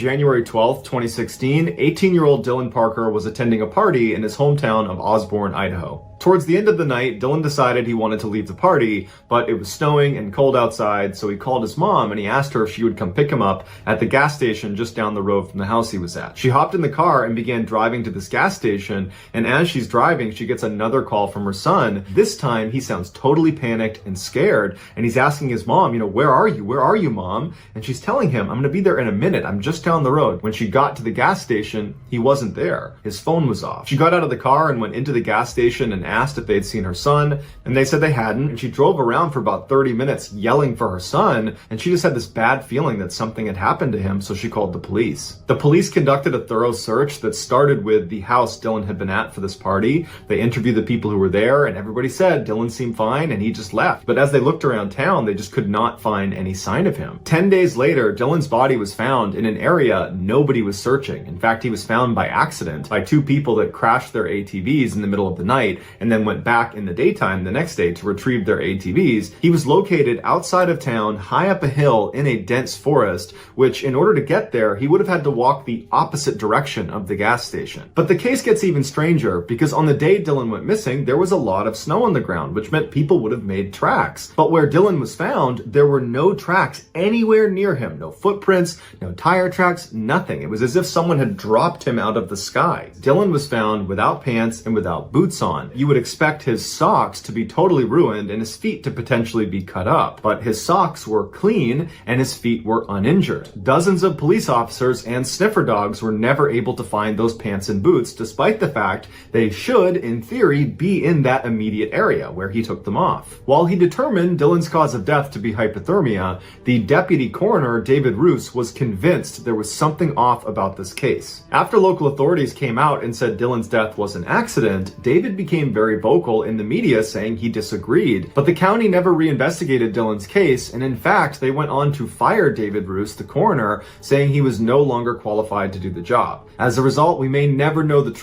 January 12th, 2016, 18-year-old Dylan Parker was attending a party in his hometown of Osborne, Idaho. Towards the end of the night, Dylan decided he wanted to leave the party, but it was snowing and cold outside, so he called his mom and he asked her if she would come pick him up at the gas station just down the road from the house he was at. She hopped in the car and began driving to this gas station, and as she's driving, she gets another call from her son. This time, he sounds totally panicked and scared, and he's asking his mom, where are you? Where are you, Mom? And she's telling him, I'm gonna be there in a minute. I'm just down the road. When she got to the gas station, he wasn't there. His phone was off. She got out of the car and went into the gas station and asked if they'd seen her son, and they said they hadn't, and she drove around for about 30 minutes yelling for her son, and she just had this bad feeling that something had happened to him, so she called the police. The police conducted a thorough search that started with the house Dylan had been at for this party. They interviewed the people who were there, and everybody said Dylan seemed fine and he just left. But as they looked around town, they just could not find any sign of him. 10 days later, Dylan's body was found in an area nobody was searching. In fact, he was found by accident by two people that crashed their ATVs in the middle of the night and then went back in the daytime the next day to retrieve their ATVs. He was located outside of town, high up a hill in a dense forest, which in order to get there, he would have had to walk the opposite direction of the gas station. But the case gets even stranger because on the day Dylan went missing, there was a lot of snow on the ground, which meant people would have made tracks. But where Dylan was found, there were no tracks anywhere near him. No footprints, no tire tracks, nothing. It was as if someone had dropped him out of the sky. Dylan was found without pants and without boots on. You would expect his socks to be totally ruined and his feet to potentially be cut up, but his socks were clean and his feet were uninjured. Dozens of police officers and sniffer dogs were never able to find those pants and boots, despite the fact they should, in theory, be in that immediate area where he took them off. While he determined Dylan's cause of death to be hypothermia, the deputy coroner, David Roos, was convinced there was something off about this case. After local authorities came out and said Dylan's death was an accident, David became very vocal in the media saying he disagreed. But the county never reinvestigated Dylan's case, and in fact, they went on to fire David Roos, the coroner, saying he was no longer qualified to do the job. As a result, we may never know the truth.